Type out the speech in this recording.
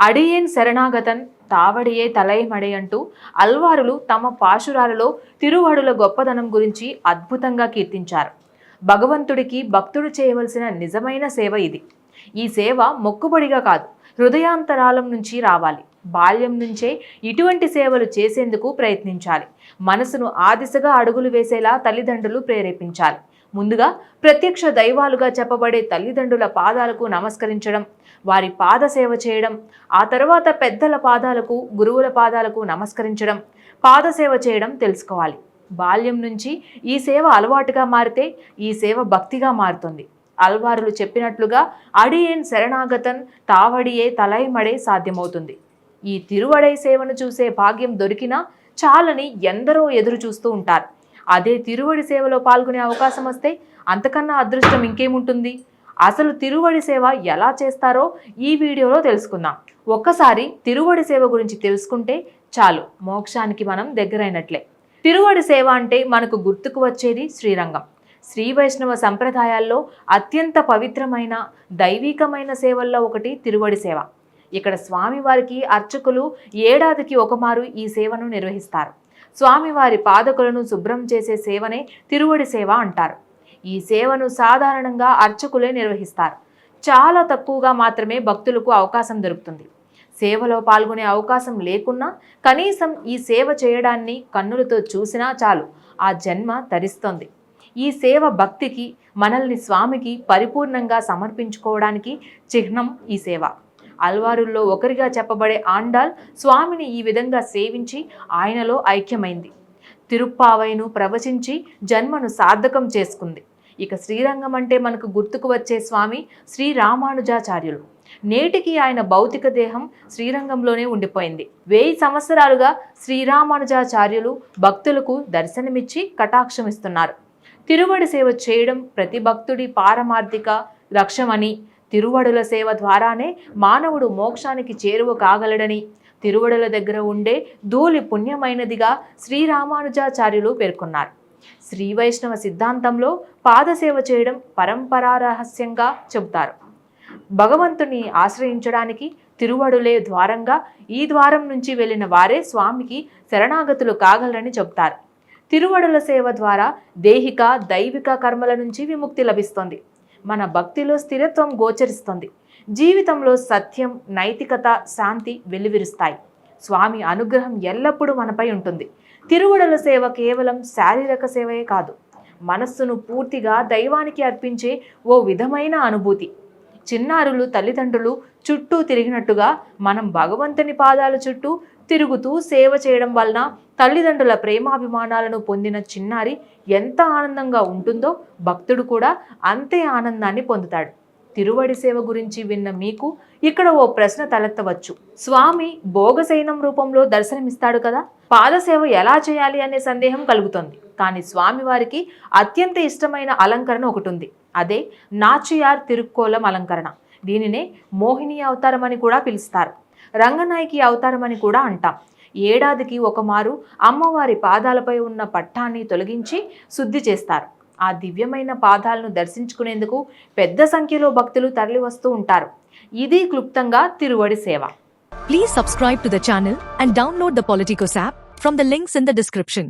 అడియేన్ శరణాగతన్ తావడియే తలైమడే అంటూ అల్వారులు తమ పాశురాలలో తిరువడుల గొప్పదనం గురించి అద్భుతంగా కీర్తించారు. భగవంతుడికి భక్తుడు చేయవలసిన నిజమైన సేవ ఇది. ఈ సేవ మొక్కుబడిగా కాదు, హృదయాంతరాలం నుంచి రావాలి. బాల్యం నుంచే ఇటువంటి సేవలు చేసేందుకు ప్రయత్నించాలి. మనసును ఆ దిశగా అడుగులు వేసేలా తల్లిదండ్రులు ప్రేరేపించాలి. ముందుగా ప్రత్యక్ష దైవాలుగా చెప్పబడే తల్లిదండ్రుల పాదాలకు నమస్కరించడం, వారి పాద సేవ చేయడం, ఆ తర్వాత పెద్దల పాదాలకు, గురువుల పాదాలకు నమస్కరించడం, పాదసేవ చేయడం తెలుసుకోవాలి. బాల్యం నుంచి ఈ సేవ అలవాటుగా మారితే ఈ సేవ భక్తిగా మారుతుంది. అల్వారులు చెప్పినట్లుగా అడియేన్ శరణాగతన్ తావడియే తలైమడే సాధ్యమవుతుంది. ఈ తిరువడై సేవను చూసే భాగ్యం దొరికినా చాలని ఎందరో ఎదురు చూస్తూ ఉంటారు. అదే తిరువడి సేవలో పాల్గొనే అవకాశం వస్తే అంతకన్నా అదృష్టం ఇంకేముంటుంది? అసలు తిరువడి సేవ ఎలా చేస్తారో ఈ వీడియోలో తెలుసుకుందాం. ఒక్కసారి తిరువడి సేవ గురించి తెలుసుకుంటే చాలు, మోక్షానికి మనం దగ్గరైనట్లే. తిరువడి సేవ అంటే మనకు గుర్తుకు వచ్చేది శ్రీరంగం. శ్రీ వైష్ణవ సంప్రదాయాల్లో అత్యంత పవిత్రమైన దైవికమైన సేవల్లో ఒకటి తిరువడి సేవ. ఇక్కడ స్వామివారికి అర్చకులు ఏడాదికి ఒకమారు ఈ సేవను నిర్వహిస్తారు. స్వామివారి పాదకులను శుభ్రం చేసే సేవనే తిరువడి సేవ అంటారు. ఈ సేవను సాధారణంగా అర్చకులే నిర్వహిస్తారు. చాలా తక్కువగా మాత్రమే భక్తులకు అవకాశం దొరుకుతుంది. సేవలో పాల్గొనే అవకాశం లేకున్నా కనీసం ఈ సేవ చేయడాన్ని కన్నులతో చూసినా చాలు, ఆ జన్మ తరిస్తుంది. ఈ సేవ భక్తికి, మనల్ని స్వామికి పరిపూర్ణంగా సమర్పించుకోవడానికి చిహ్నం ఈ సేవ. అల్వారుల్లో ఒకరిగా చెప్పబడే ఆండాల్ స్వామిని ఈ విధంగా సేవించి ఆయనలో ఐక్యమైంది. తిరుప్పావైను ప్రవచించి జన్మను సార్థకం చేసుకుంది. ఇక శ్రీరంగం అంటే మనకు గుర్తుకు వచ్చే స్వామి శ్రీ రామానుజాచార్యులు. నేటికి ఆయన భౌతిక దేహం శ్రీరంగంలోనే ఉండిపోయింది. 1000 సంవత్సరాలుగా శ్రీరామానుజాచార్యులు భక్తులకు దర్శనమిచ్చి కటాక్షమిస్తున్నారు. తిరువడి సేవ చేయడం ప్రతి భక్తుడి పారమార్థిక లక్ష్యమని, తిరువడుల సేవ ద్వారానే మానవుడు మోక్షానికి చేరువ కాగలడని, తిరువడుల దగ్గర ఉండే ధూళి పుణ్యమైనదిగా శ్రీరామానుజాచార్యులు పేర్కొన్నారు. శ్రీ వైష్ణవ సిద్ధాంతంలో పాదసేవ చేయడం పరంపరా రహస్యంగా చెబుతారు. భగవంతుని ఆశ్రయించడానికి తిరువడులే ద్వారంగా, ఈ ద్వారం నుంచి వెళ్ళిన వారే స్వామికి శరణాగతులు కాగలరని చెబుతారు. తిరువడుల సేవ ద్వారా దేహిక, దైవిక కర్మల నుంచి విముక్తి లభిస్తుంది. మన భక్తిలో స్థిరత్వం గోచరిస్తుంది. జీవితంలో సత్యం, నైతికత, శాంతి వెల్లివిరుస్తాయి. స్వామి అనుగ్రహం ఎల్లప్పుడూ మనపై ఉంటుంది. తిరువడుల సేవ కేవలం శారీరక సేవయే కాదు, మనస్సును పూర్తిగా దైవానికి అర్పించే ఓ విధమైన అనుభూతి. చిన్నారులు తల్లిదండ్రులు చుట్టూ తిరిగినట్టుగా మనం భగవంతుని పాదాల చుట్టూ తిరుగుతూ సేవ చేయడం వలన తల్లిదండ్రుల ప్రేమాభిమానాలను పొందిన చిన్నారి ఎంత ఆనందంగా ఉంటుందో భక్తుడు కూడా అంతే ఆనందాన్ని పొందుతాడు. తిరువడి సేవ గురించి విన్న మీకు ఇక్కడ ఓ ప్రశ్న తలెత్తవచ్చు. స్వామి భోగశయనం రూపంలో దర్శనమిస్తాడు కదా, పాదసేవ ఎలా చేయాలి అనే సందేహం కలుగుతుంది. కానీ స్వామివారికి అత్యంత ఇష్టమైన అలంకరణ ఒకటి ఉంది. అదే నాచియార్ తిరుక్కోలం అలంకరణ. దీనినే మోహిని అవతారం అని కూడా పిలుస్తారు. రంగనాయకి అవతారం అని కూడా అంటాం. ఏడాదికి ఒకమారు అమ్మవారి పాదాలపై ఉన్న పట్టాన్ని తొలగించి శుద్ధి చేస్తారు. ఆ దివ్యమైన పాదాలను దర్శించుకునేందుకు పెద్ద సంఖ్యలో భక్తులు తరలి వస్తూ ఉంటారు. ఇది క్లుప్తంగా తిరువడి సేవ. Please subscribe to the channel and download the Politicos app from the links in the description.